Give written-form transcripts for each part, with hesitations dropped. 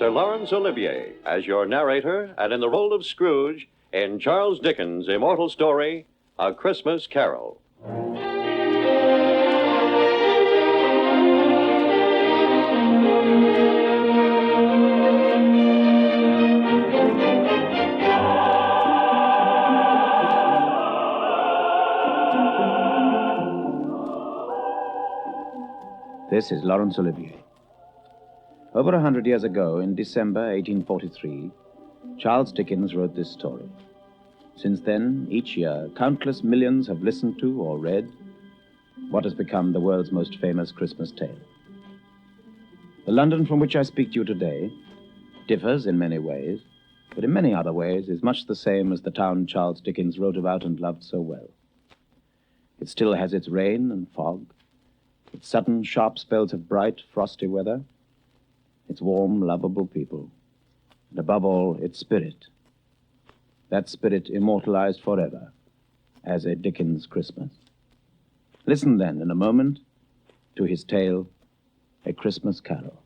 Sir Laurence Olivier as your narrator and in the role of Scrooge in Charles Dickens' immortal story, A Christmas Carol. This is Laurence Olivier. Over 100 years ago, in December 1843, Charles Dickens wrote this story. Since then, each year, countless millions have listened to or read what has become the world's most famous Christmas tale. The London from which I speak to you today differs in many ways, but in many other ways is much the same as the town Charles Dickens wrote about and loved so well. It still has its rain and fog, its sudden, sharp spells of bright, frosty weather, its warm, lovable people, and above all, its spirit. That spirit immortalized forever as a Dickens Christmas. Listen then, in a moment, to his tale, A Christmas Carol.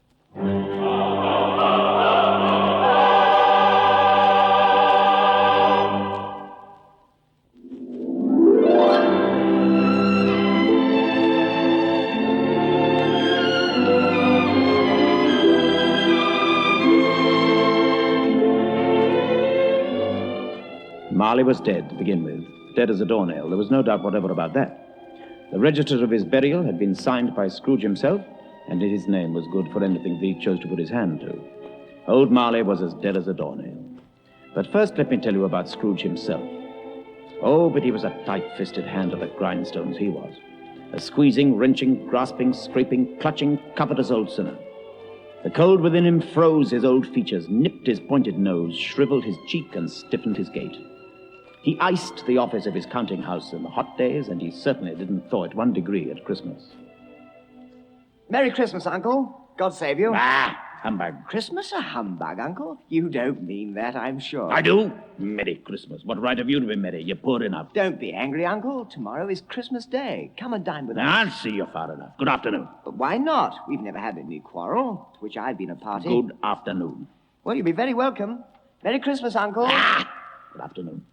Marley was dead to begin with, dead as a doornail. There was no doubt whatever about that. The register of his burial had been signed by Scrooge himself, and his name was good for anything that he chose to put his hand to. Old Marley was as dead as a doornail. But first let me tell you about Scrooge himself. Oh, but he was a tight-fisted hand at the grindstones, he was. A squeezing, wrenching, grasping, scraping, clutching, covetous old sinner. The cold within him froze his old features, nipped his pointed nose, shriveled his cheek, and stiffened his gait. He iced the office of his counting house in the hot days, and he certainly didn't thaw it 1 degree at Christmas. Merry Christmas, Uncle. God save you. Ah, humbug. Christmas a humbug, Uncle? You don't mean that, I'm sure. I do. Merry Christmas. What right have you to be merry? You're poor enough. Don't be angry, Uncle. Tomorrow is Christmas Day. Come and dine with us. I'll see you far enough. Good afternoon. But why not? We've never had any quarrel, to which I've been a party. Good afternoon. Well, you'll be very welcome. Merry Christmas, Uncle. Ah! Good afternoon.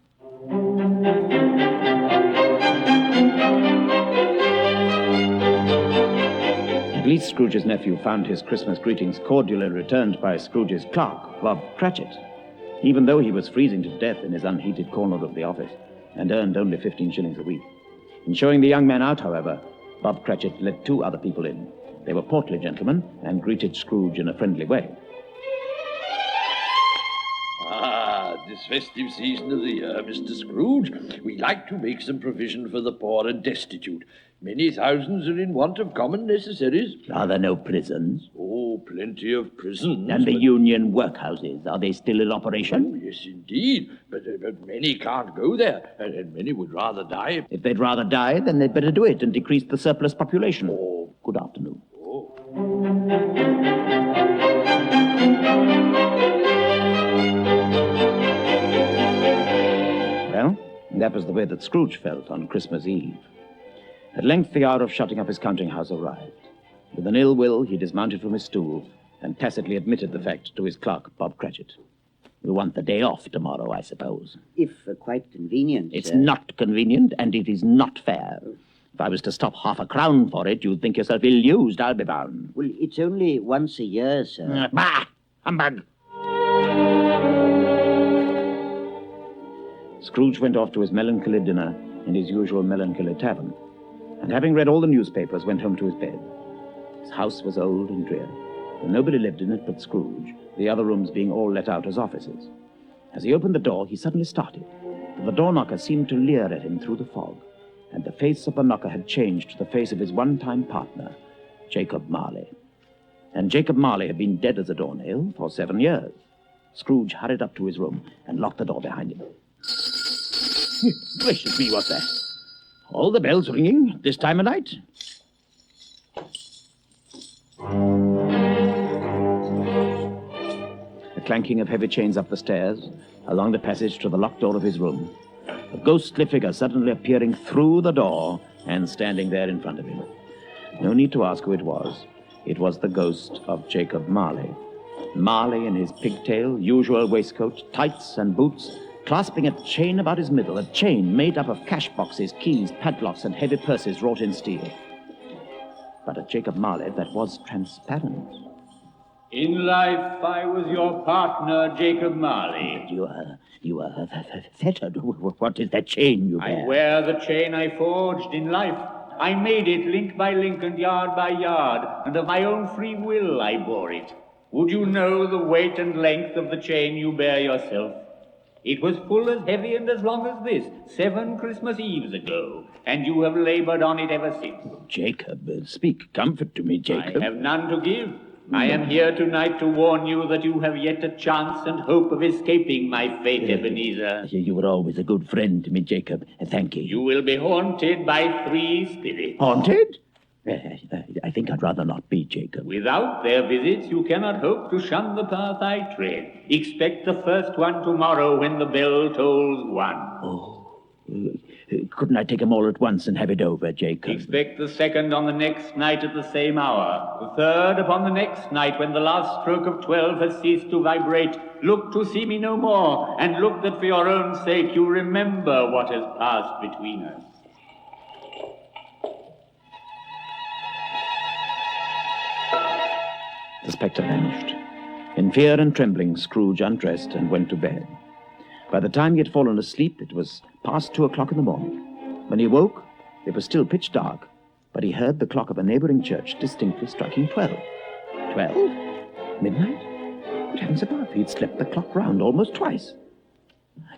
At least Scrooge's nephew found his Christmas greetings cordially returned by Scrooge's clerk, Bob Cratchit, even though he was freezing to death in his unheated corner of the office and earned only 15 shillings a week. In showing the young man out, however, Bob Cratchit let 2 other people in. They were portly gentlemen and greeted Scrooge in a friendly way. This festive season of the year, Mr. Scrooge, we like to make some provision for the poor and destitute. Many thousands are in want of common necessaries. Are there no prisons? Oh, plenty of prisons. And the union workhouses, are they still in operation? Oh, yes, indeed. But many can't go there, and many would rather die. If they'd rather die, then they'd better do it and decrease the surplus population. Oh. Good afternoon. Oh. Well, that was the way that Scrooge felt on Christmas Eve. At length, the hour of shutting up his counting house arrived. With an ill will, he dismounted from his stool and tacitly admitted the fact to his clerk, Bob Cratchit. You want the day off tomorrow, I suppose. If quite convenient, It's sir. not convenient, and it is not fair. If I was to stop half a crown for it, you'd think yourself ill-used, I'll be bound. Well, it's only once a year, sir. Bah! Humbug! Scrooge went off to his melancholy dinner in his usual melancholy tavern, and having read all the newspapers, went home to his bed. His house was old and dreary, and nobody lived in it but Scrooge, the other rooms being all let out as offices. As he opened the door, he suddenly started, for the door knocker seemed to leer at him through the fog, and the face of the knocker had changed to the face of his one-time partner, Jacob Marley. And Jacob Marley had been dead as a doornail for 7 years. Scrooge hurried up to his room and locked the door behind him. Gracious me, what's that? All the bells ringing this time of night? The clanking of heavy chains up the stairs, along the passage to the locked door of his room. A ghostly figure suddenly appearing through the door and standing there in front of him. No need to ask who it was. It was the ghost of Jacob Marley. Marley in his pigtail, usual waistcoat, tights and boots, clasping a chain about his middle, a chain made up of cash boxes, keys, padlocks, and heavy purses wrought in steel. But a Jacob Marley that was transparent. In life, I was your partner, Jacob Marley. You are fettered. What is that chain you bear? I wear the chain I forged in life. I made it link by link and yard by yard, and of my own free will I bore it. Would you know the weight and length of the chain you bear yourself? It was full as heavy and as long as this, 7 Christmas Eves ago, and you have labored on it ever since. Jacob, speak comfort to me, Jacob. I have none to give. I am here tonight to warn you that you have yet a chance and hope of escaping my fate, Ebenezer. You were always a good friend to me, Jacob. Thank you. You will be haunted by 3 spirits. Haunted? I think I'd rather not be, Jacob. Without their visits, you cannot hope to shun the path I tread. Expect the first one tomorrow when the bell tolls 1. Oh, couldn't I take them all at once and have it over, Jacob? Expect the second on the next night at the same hour. The third upon the next night when the last stroke of 12 has ceased to vibrate. Look to see me no more, and look that for your own sake you remember what has passed between us. The spectre vanished. In fear and trembling, Scrooge undressed and went to bed. By the time he had fallen asleep, it was past 2 o'clock in the morning. When he woke, it was still pitch dark, but he heard the clock of a neighboring church distinctly striking 12. 12? Midnight? Good heavens above, he'd slept the clock round almost twice.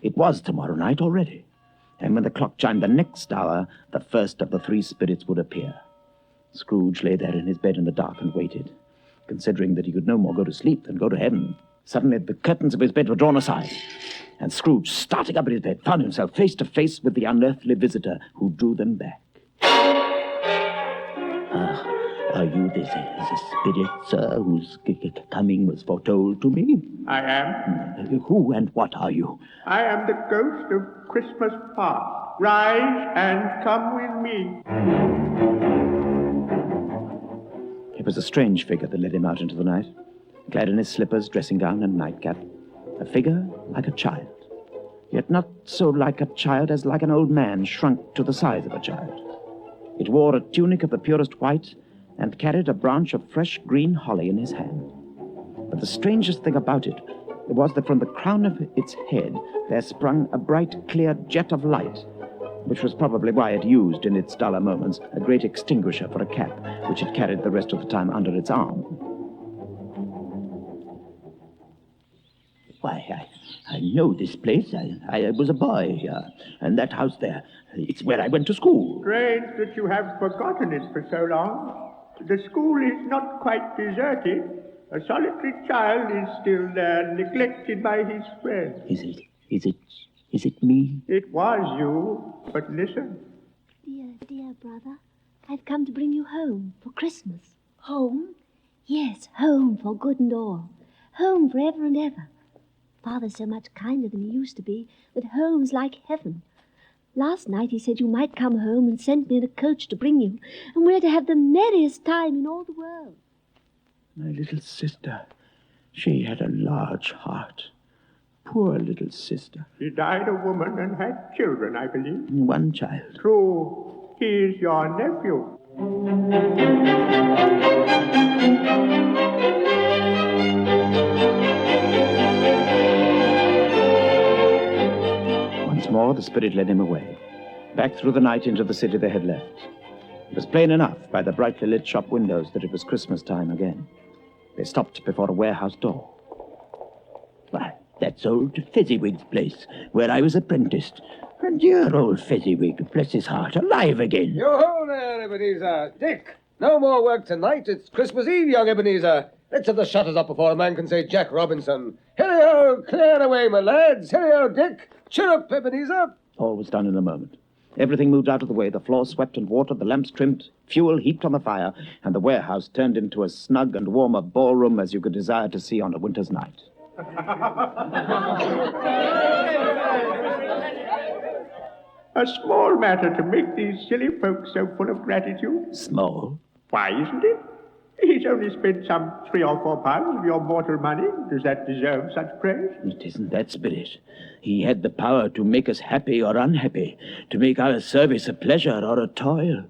It was tomorrow night already, and when the clock chimed the next hour, the first of the 3 spirits would appear. Scrooge lay there in his bed in the dark and waited, considering that he could no more go to sleep than go to heaven. Suddenly, the curtains of his bed were drawn aside, and Scrooge, starting up in his bed, found himself face to face with the unearthly visitor who drew them back. Are you this spirit, sir, whose coming was foretold to me? I am. Who and what are you? I am the ghost of Christmas past. Rise and come with me. It was a strange figure that led him out into the night, clad in his slippers, dressing gown, and nightcap. A figure like a child, yet not so like a child as like an old man shrunk to the size of a child. It wore a tunic of the purest white and carried a branch of fresh green holly in his hand. But the strangest thing about it was that from the crown of its head there sprung a bright, clear jet of light, which was probably why it used, in its duller moments, a great extinguisher for a cap, which it carried the rest of the time under its arm. Why, I know this place. I was a boy here, and that house there, it's where I went to school. Strange that you have forgotten it for so long. The school is not quite deserted. A solitary child is still there, neglected by his friends. Is it me? It was you, but listen. Dear brother, I've come to bring you home for Christmas. Home? Yes, home for good and all. Home forever and ever. Father's so much kinder than he used to be that home's like heaven. Last night he said you might come home and sent me in a coach to bring you, and we're to have the merriest time in all the world. My little sister, she had a large heart. Poor little sister. She died a woman and had children, I believe. One child. True. He is your nephew. Once more, the spirit led him away, back through the night into the city they had left. It was plain enough by the brightly lit shop windows that it was Christmas time again. They stopped before a warehouse door. Why, that's old Fezziwig's place, where I was apprenticed. And dear old Fezziwig, bless his heart, alive again. Yo-ho there, Ebenezer. Dick, no more work tonight. It's Christmas Eve, young Ebenezer. Let's have the shutters up before a man can say Jack Robinson. Hilly-ho, clear away, my lads. Hilly-ho, Dick. Cheer up, Ebenezer. All was done in a moment. Everything moved out of the way, the floor swept and watered, the lamps trimmed, fuel heaped on the fire, and the warehouse turned into as snug and warm a ballroom as you could desire to see on a winter's night. A small matter to make these silly folks so full of gratitude. Small? Why isn't it? He's only spent some £3 or £4 of your mortal money. Does that deserve such praise? It isn't that, Spirit. He had the power to make us happy or unhappy, to make our service a pleasure or a toil.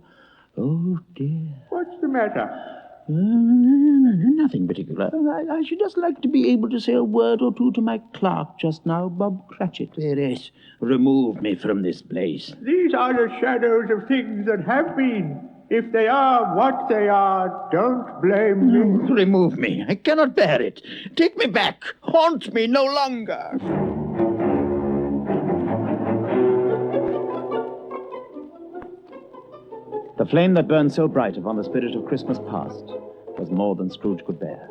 Oh, dear. What's the matter? Nothing particular. I should just like to be able to say a word or two to my clerk just now, Bob Cratchit. Yes, remove me from this place. These are the shadows of things that have been. If they are what they are, don't blame me. Remove me. I cannot bear it. Take me back. Haunt me no longer. The flame that burned so bright upon the spirit of Christmas past was more than Scrooge could bear.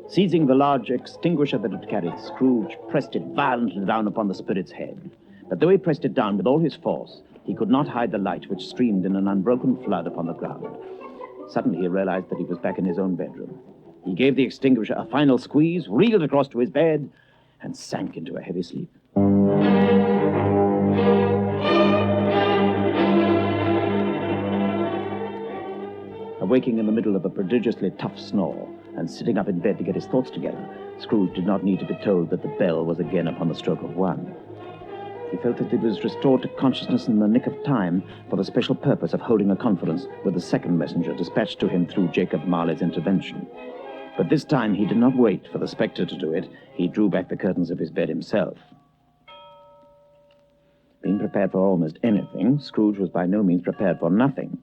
Seizing the large extinguisher that it carried, Scrooge pressed it violently down upon the spirit's head. But though he pressed it down with all his force, he could not hide the light which streamed in an unbroken flood upon the ground. Suddenly he realized that he was back in his own bedroom. He gave the extinguisher a final squeeze, reeled across to his bed, and sank into a heavy sleep. Awaking in the middle of a prodigiously tough snore, and sitting up in bed to get his thoughts together, Scrooge did not need to be told that the bell was again upon the stroke of 1. He felt that he was restored to consciousness in the nick of time for the special purpose of holding a conference with the second messenger dispatched to him through Jacob Marley's intervention. But this time he did not wait for the spectre to do it. He drew back the curtains of his bed himself. Being prepared for almost anything, Scrooge was by no means prepared for nothing.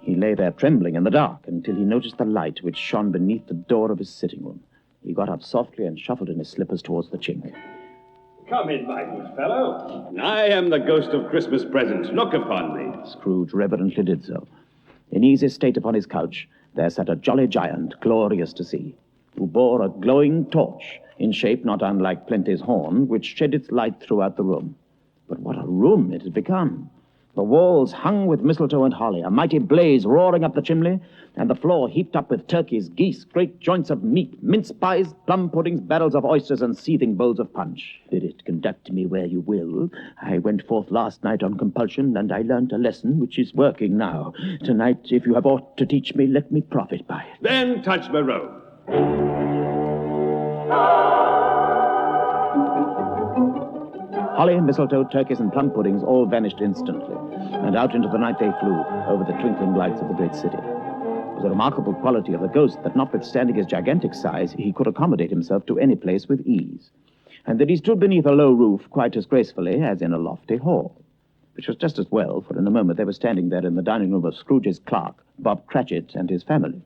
He lay there trembling in the dark until he noticed the light which shone beneath the door of his sitting room. He got up softly and shuffled in his slippers towards the chink. Come in, my good fellow. I am the ghost of Christmas presents. Look upon me. Scrooge reverently did so. In easy state upon his couch, there sat a jolly giant, glorious to see, who bore a glowing torch, in shape not unlike Plenty's horn, which shed its light throughout the room. But what a room it had become! The walls hung with mistletoe and holly, a mighty blaze roaring up the chimney, and the floor heaped up with turkeys, geese, great joints of meat, mince pies, plum puddings, barrels of oysters, and seething bowls of punch. Spirit, conduct me where you will. I went forth last night on compulsion, and I learnt a lesson which is working now. Tonight, if you have aught to teach me, let me profit by it. Then touch my robe. Holly, mistletoe, turkeys, and plum puddings all vanished instantly, and out into the night they flew over the twinkling lights of the great city. It was a remarkable quality of the ghost that, notwithstanding his gigantic size, he could accommodate himself to any place with ease, and that he stood beneath a low roof quite as gracefully as in a lofty hall, which was just as well, for in a moment they were standing there in the dining room of Scrooge's clerk, Bob Cratchit, and his family.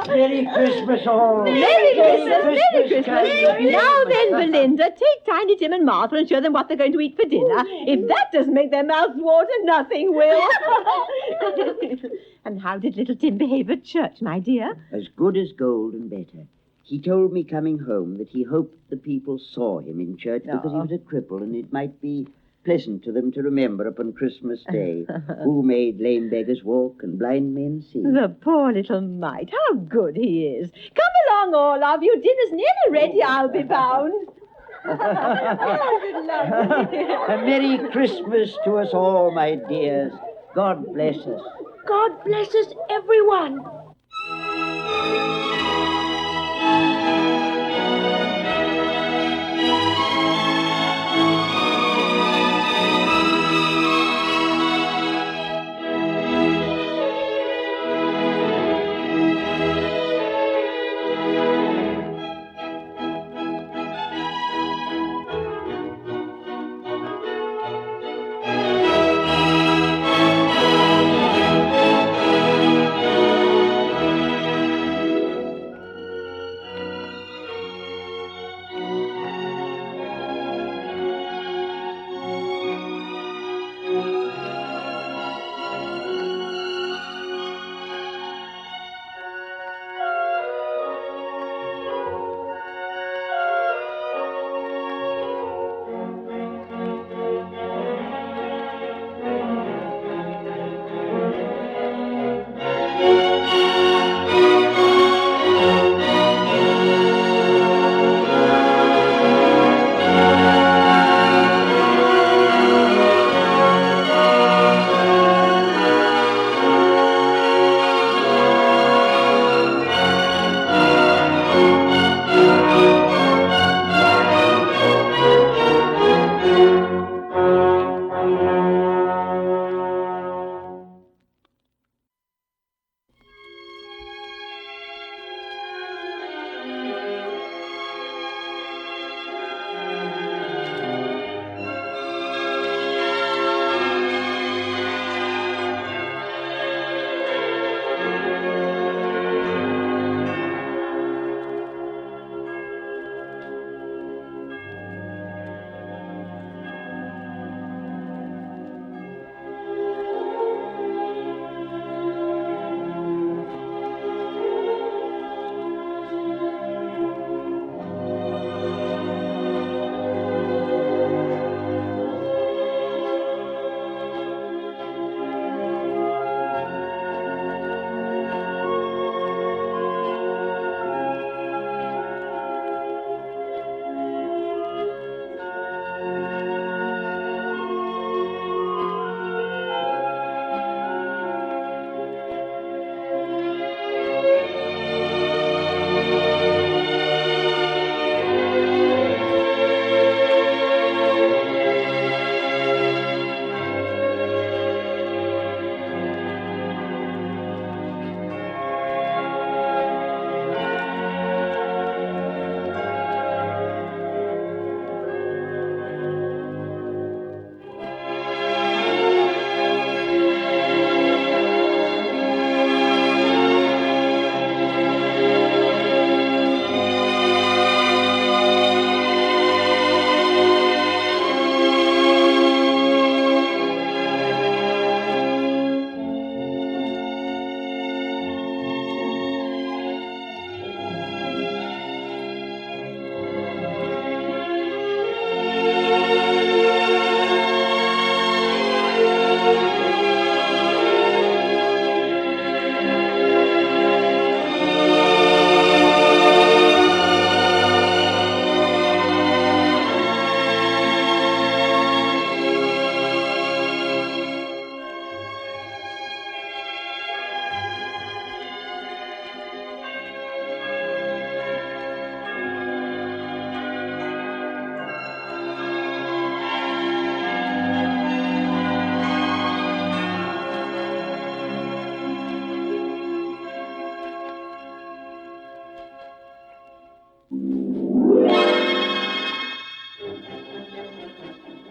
Merry Christmas, all! Merry Christmas! Now then, Belinda, take Tiny Tim and Martha and show them what they're going to eat for dinner. If that doesn't make their mouths water, nothing will. And how did little Tim behave at church, my dear? As good as gold and better. He told me coming home that he hoped the people saw him in church because he was a cripple, and it might be pleasant to them to remember upon Christmas Day who made lame beggars walk and blind men see. The poor little mite. How good he is. Come along, all of you. Dinner's nearly ready, I'll be bound. A Merry Christmas to us all, my dears. God bless us. God bless us, everyone.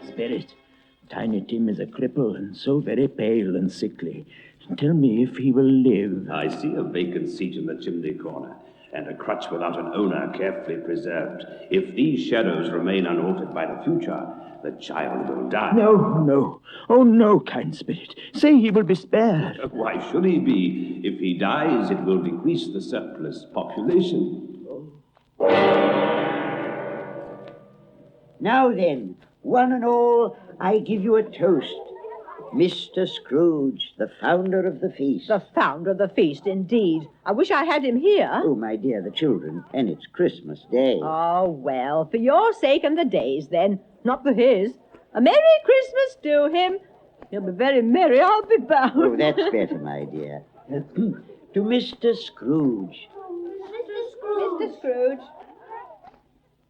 Spirit, Tiny Tim is a cripple and so very pale and sickly. Tell me if he will live. I see a vacant seat in the chimney corner, and a crutch without an owner carefully preserved. If these shadows remain unaltered by the future, the child will die. No. Oh, no, kind spirit. Say he will be spared. Why should he be? If he dies, it will decrease the surplus population. Now then, one and all, I give you a toast. Mr. Scrooge, the founder of the feast. The founder of the feast, indeed. I wish I had him here. Oh, my dear, the children, and it's Christmas Day. Oh, well, for your sake and the day's, then, not for his. A Merry Christmas to him. He'll be very merry, I'll be bound. Oh, that's better, my dear. To Mr. Scrooge. Mr. Scrooge.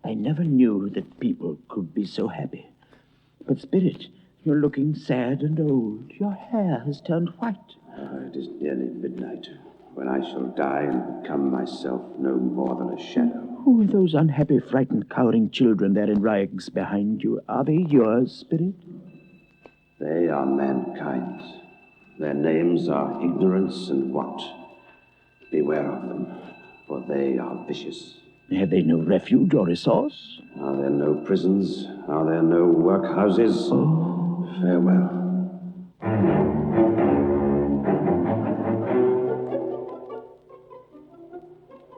I never knew that people could be so happy. But, Spirit, you're looking sad and old. Your hair has turned white. It is nearly midnight, when I shall die and become myself no more than a shadow. Who are those unhappy, frightened, cowering children there in rags behind you? Are they yours, Spirit? They are mankind. Their names are Ignorance and Want. Beware of them, for they are vicious. Have they no refuge or resource? Are there no prisons? Are there no workhouses? Oh. Farewell.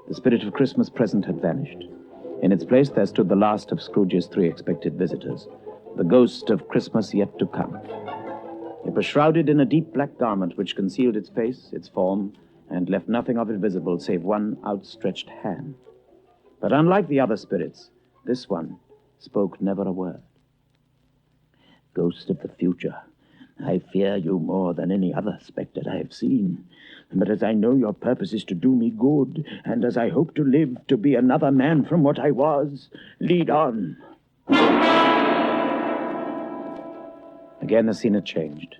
The spirit of Christmas present had vanished. In its place there stood the last of Scrooge's 3 expected visitors, the ghost of Christmas yet to come. It was shrouded in a deep black garment which concealed its face, its form, and left nothing of it visible save one outstretched hand. But unlike the other spirits, this one spoke never a word. Ghost of the future, I fear you more than any other spectre I have seen. But as I know your purpose is to do me good, and as I hope to live to be another man from what I was, lead on. Again the scene had changed,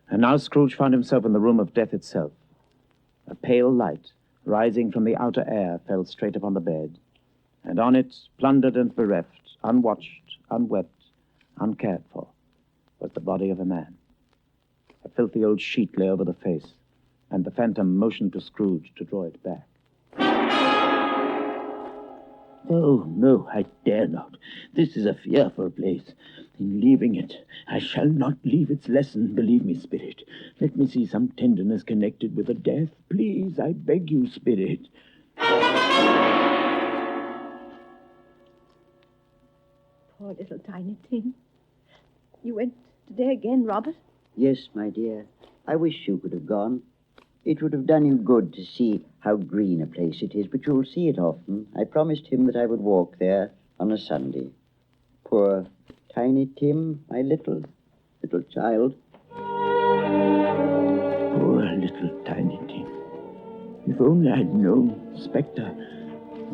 and now Scrooge found himself in the room of death itself. A pale light, rising from the outer air, fell straight upon the bed, and on it, plundered and bereft, unwatched, unwept, uncared for, was the body of a man. A filthy old sheet lay over the face, and the phantom motioned to Scrooge to draw it back. Oh, no, I dare not. This is a fearful place. In leaving it, I shall not leave its lesson, believe me, Spirit. Let me see some tenderness connected with the death. Please, I beg you, Spirit. Poor little Tiny Tim. You went today again, Robert? Yes, my dear. I wish you could have gone. It would have done you good to see how green a place it is, but you'll see it often. I promised him that I would walk there on a Sunday. Poor Tiny Tim, my little child. Poor little Tiny Tim. If only I'd known, Spectre.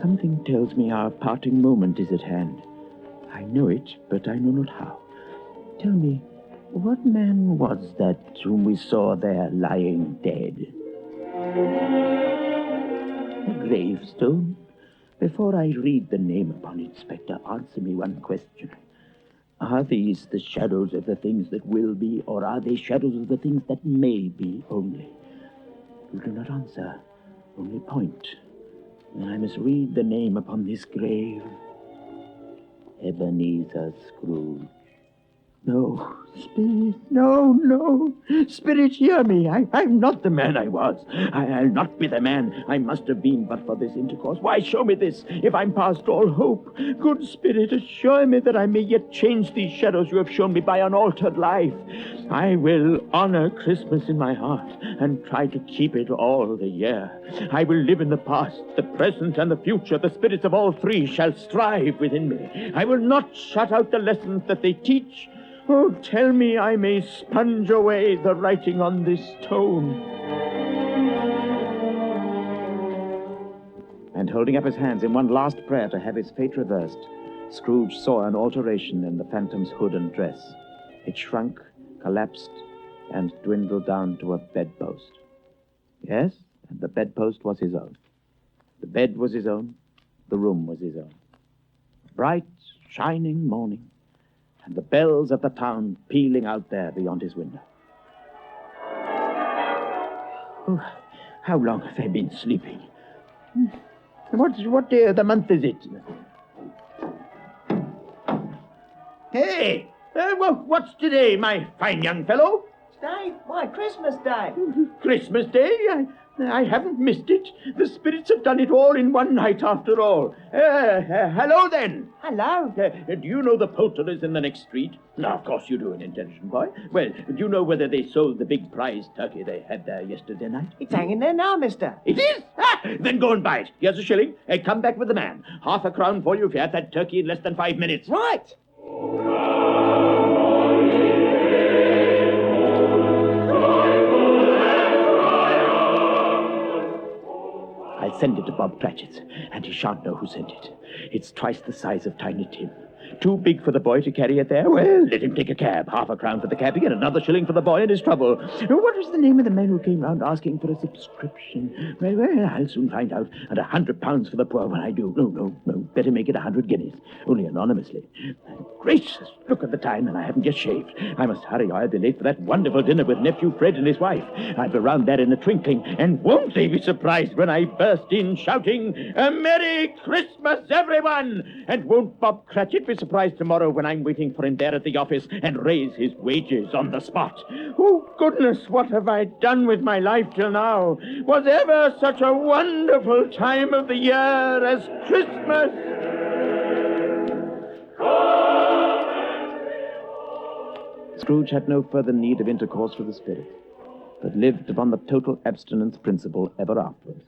Something tells me our parting moment is at hand. I know it, but I know not how. Tell me, what man was that whom we saw there lying dead? A gravestone? Before I read the name upon it, Spectre, answer me one question. Are these the shadows of the things that will be, or are they shadows of the things that may be only? You do not answer, only point. And I must read the name upon this grave. Ebenezer Scrooge. No, Spirit, no. Spirit, hear me. I'm not the man I was. I'll not be the man I must have been but for this intercourse. Why show me this if I'm past all hope? Good Spirit, assure me that I may yet change these shadows you have shown me by an altered life. I will honor Christmas in my heart and try to keep it all the year. I will live in the past, the present, and the future. The spirits of all 3 shall strive within me. I will not shut out the lessons that they teach. Oh, tell me I may sponge away the writing on this stone. And holding up his hands in one last prayer to have his fate reversed, Scrooge saw an alteration in the phantom's hood and dress. It shrunk, collapsed, and dwindled down to a bedpost. Yes, and the bedpost was his own. The bed was his own, the room was his own. Bright, shining morning, and the bells of the town pealing out there beyond his window. Oh, how long have I been sleeping? What day of the month is it? Hey! What's today, my fine young fellow? Today? Why, Christmas Day. Christmas Day? I haven't missed it. The spirits have done it all in one night after all. Hello then. Hello. Do you know the poulterers in the next street? No, of course you do, an intelligent boy. Well, do you know whether they sold the big prize turkey they had there yesterday night? It's hanging there now, mister. It is? Then go and buy it. Here's a shilling. Come back with the man. Half a crown for you if you have that turkey in less than 5 minutes. Right. I'll send it to Bob Cratchit's, and he shan't know who sent it. It's twice the size of Tiny Tim. Too big for the boy to carry it there? Well, let him take a cab. Half a crown for the cabbie and another shilling for the boy and his trouble. What was the name of the man who came round asking for a subscription? Well, I'll soon find out. And £100 for the poor when I do. No. Better make it 100 guineas. Only anonymously. Gracious, look at the time, and I haven't yet shaved. I must hurry, or I'll be late for that wonderful dinner with Nephew Fred and his wife. I'll be round there in a twinkling, and won't they be surprised when I burst in shouting, "A Merry Christmas, everyone!" And won't Bob Cratchit be surprised tomorrow when I'm waiting for him there at the office and raise his wages on the spot? Oh, goodness, what have I done with my life till now? Was ever such a wonderful time of the year as Christmas? Scrooge had no further need of intercourse with the spirit, but lived upon the total abstinence principle ever afterwards.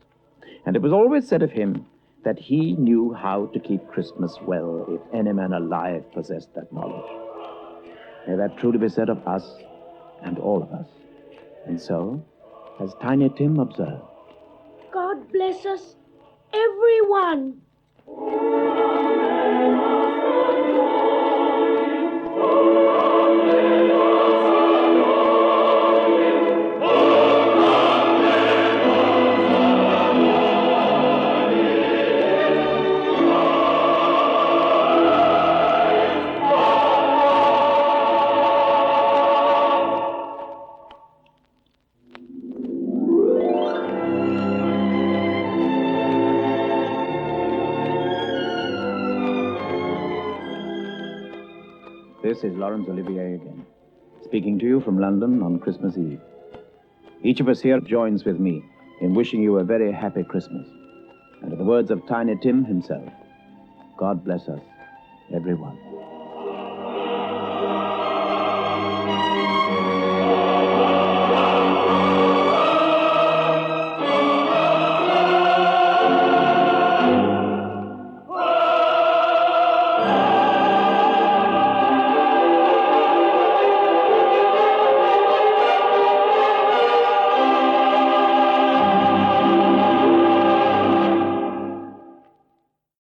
And it was always said of him that he knew how to keep Christmas well, if any man alive possessed that knowledge. May that truly be said of us and all of us. And so, as Tiny Tim observed, God bless us, everyone. This is Laurence Olivier again, speaking to you from London on Christmas Eve. Each of us here joins with me in wishing you a very happy Christmas. And in the words of Tiny Tim himself, God bless us, everyone.